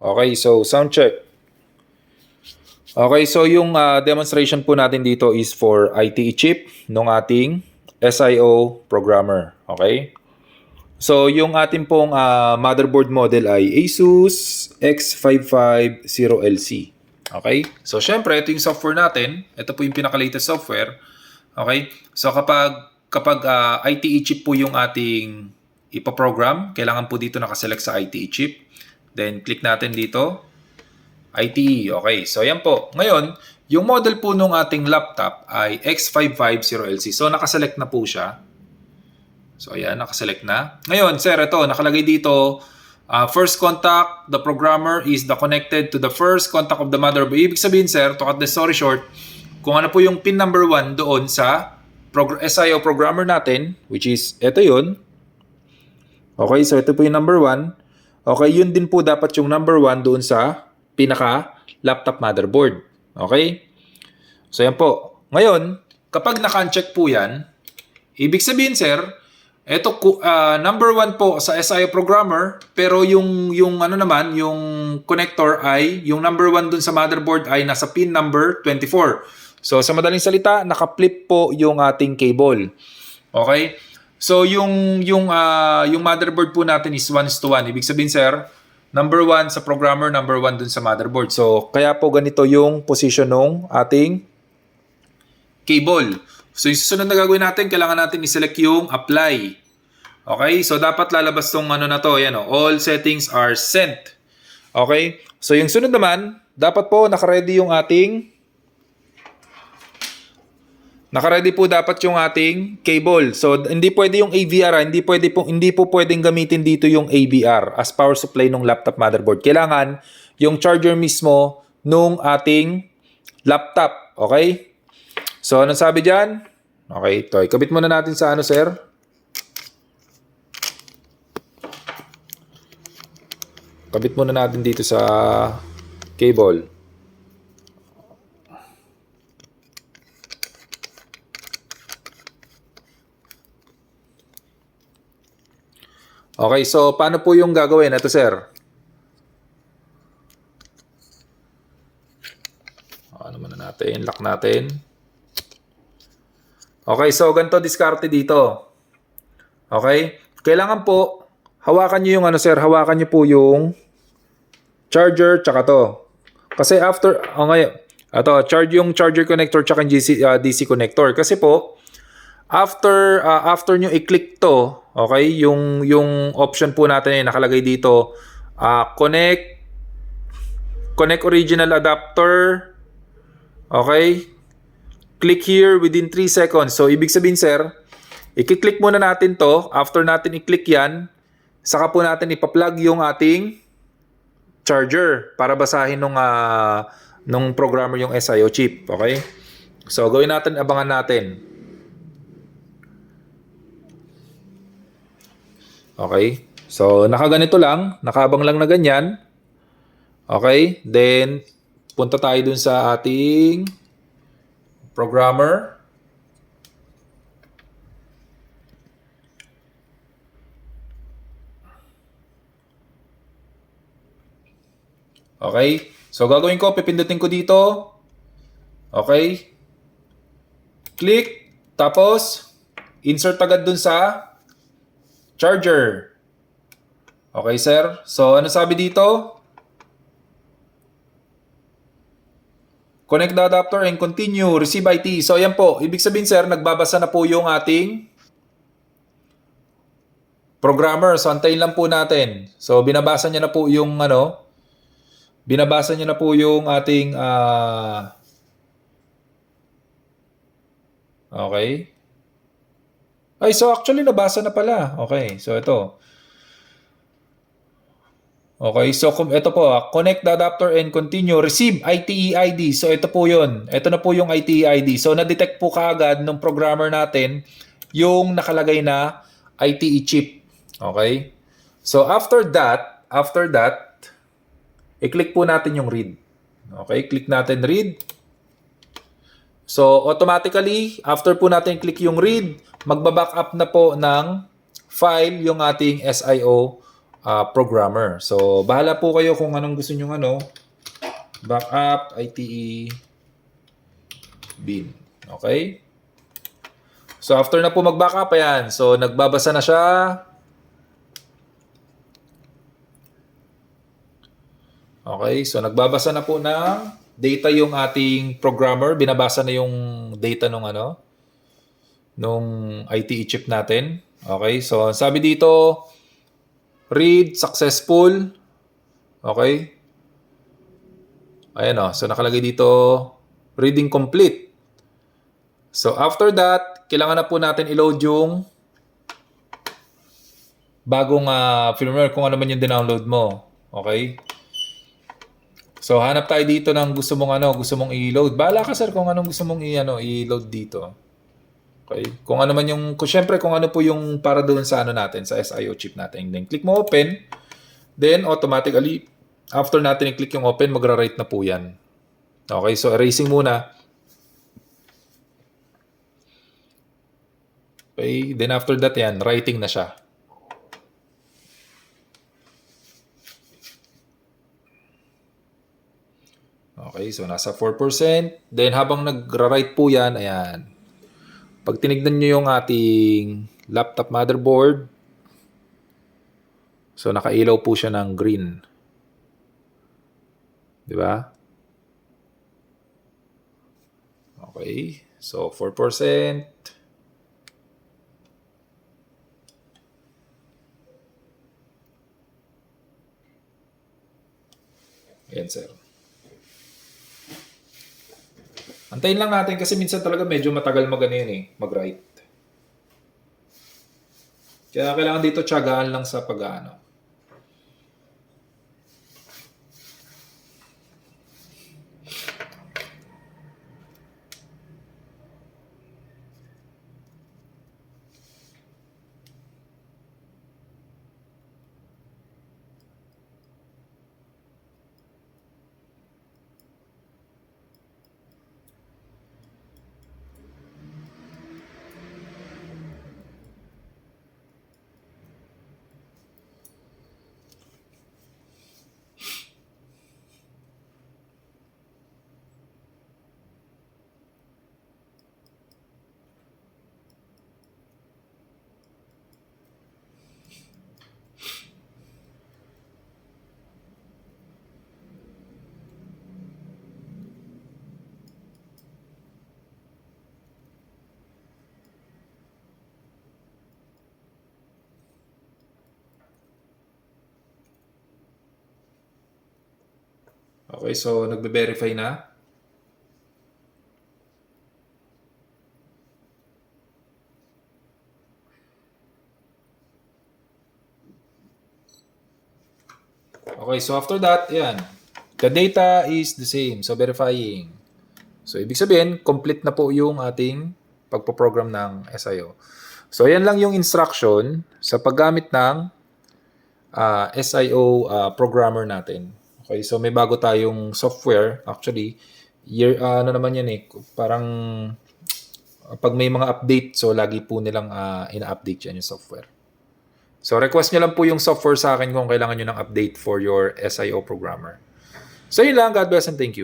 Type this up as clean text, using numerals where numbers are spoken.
Okay, so sound check. Okay, so yung demonstration po natin dito is for ITE chip ng ating SIO programmer. Okay? So yung ating pong motherboard model ay ASUS X550LC. Okay? So syempre, ito yung software natin. Ito po yung pinaka-latest software. Okay? So kapag ITE chip po yung ating ipaprogram, kailangan po dito nakaselect sa ITE chip. Then click natin dito. ITE. Okay. So yan po. Ngayon, yung model po nung ating laptop ay X550LC. So nakaselect na po siya. So ayan, nakaselect na. Ngayon, sir, ito, nakalagay dito, first contact, the programmer is the connected to the first contact of the motherboard. Ibig sabihin, sir, to cut the story short, kung ano po yung pin number 1 doon sa SIO programmer natin, which is, ito yun. Okay, so ito po yung number 1. Okay, yun din po dapat yung number 1 doon sa pinaka-laptop motherboard. Okay? So yan po. Ngayon, kapag naka-uncheck po yan, ibig sabihin, sir, ito number 1 po sa SIO programmer, pero yung ano naman, yung connector ay, yung number 1 dun sa motherboard ay nasa pin number 24. So sa madaling salita, naka-flip po yung ating cable. Okay? So yung motherboard po natin is 1:1. Ibig sabihin, sir, number 1 sa programmer, number 1 dun sa motherboard. So kaya po ganito yung position ng ating cable. So yung susunod na gagawin natin, kailangan natin i-select yung apply. Okay? So dapat lalabas tong ano na to, yan o, all settings are sent. Okay? So yung sunod naman, dapat po naka-ready yung ating po dapat yung ating cable. So hindi pwede yung AVR, hindi po pwedeng gamitin dito yung AVR as power supply ng laptop motherboard. Kailangan yung charger mismo nung ating laptop, okay? So anong sabi diyan? Okay, ito. Ikabit muna natin sa ano, sir? Kabit muna natin dito sa cable. Okay, so paano po yung gagawin? Ito, sir. Ano muna natin? Lock natin. Okay, so ganito diskarte dito. Okay? Kailangan po, hawakan nyo yung ano, sir. Hawakan nyo po yung charger tsaka to. Kasi after, ngayon, charge yung charger connector tsaka yung DC connector. Kasi po, after nyo i-click to, okay, yung option po natin ay nakalagay dito, connect original adapter, okay, click here within 3 seconds. So ibig sabihin, sir, i-click muna natin to. After natin i-click yan, saka po natin ipa-plug yung ating charger para basahin nung programmer yung SIO chip, okay? So gawin natin, abangan natin. Okay? So, nakaganito lang. Nakaabang lang na ganyan. Okay? Then, punta tayo dun sa ating programmer. Okay? So, gagawin ko, pipindutin ko dito. Okay? Click. Tapos, insert agad dun sa charger. Okay, sir? So, ano sabi dito? Connect the adapter and continue. Receive IT. So, yan po. Ibig sabihin, sir, nagbabasa na po yung ating programmer. So, antayin lang po natin. So, binabasa niya na po yung binabasa niya na po yung ating okay. Ay, so actually nabasa na pala. Okay, so ito. Okay, so ito po, connect the adapter and continue. Receive ITE ID. So ito po yun. Ito na po yung ITE ID. So na-detect po kaagad ng programmer natin yung nakalagay na ITE chip. Okay? So after that, i-click po natin yung read. Okay, click natin read. So automatically, after po natin click yung read, magba-backup na po ng file yung ating SIO programmer. So, bahala po kayo kung anong gusto nyo backup, ITE, bin. Okay? So, after na po mag-backup, ayan. So, nagbabasa na siya. Okay? So, nagbabasa na po ng data yung ating programmer. Binabasa na yung data nung ITE chip natin. Okay? So, sabi dito, read successful. Okay? Ayan o. So, nakalagay dito, reading complete. So, after that, kailangan na po natin i-load yung bagong firmware kung ano man yung dinownload mo. Okay? So, hanap tayo dito ng gusto mong i-load. Bahala ka, sir, kung anong gusto mong i-load dito. Okay? Kung ano man syempre, kung ano po yung para doon sa natin, sa SIO chip natin. Then, click mo open. Then, automatically, after natin i-click yung open, magra-write na po yan. Okay? So, erasing muna. Okay, then after that yan, writing na siya. Okay, so nasa 4%. Then habang nagra-write po yan, ayan. Pag tinignan nyo yung ating laptop motherboard, so nakailaw po siya ng green. Di ba? Okay, so 4%. Ayan, sir. Antayin lang natin kasi minsan talaga medyo matagal mag-write. Kaya kailangan dito tiyagaan lang sa pag-ano. Okay, so nagbe-verify na. Okay, so after that, yan. The data is the same. So, verifying. So, ibig sabihin, complete na po yung ating pagpo-program ng SIO. So, yan lang yung instruction sa paggamit ng SIO programmer natin. Okay, so may bago tayong software. Actually, ano naman yan parang pag may mga update, so lagi po nilang ina-update yan yung software. So, request nyo lang po yung software sa akin kung kailangan nyo ng update for your SIO programmer. So, yun lang. God bless and thank you.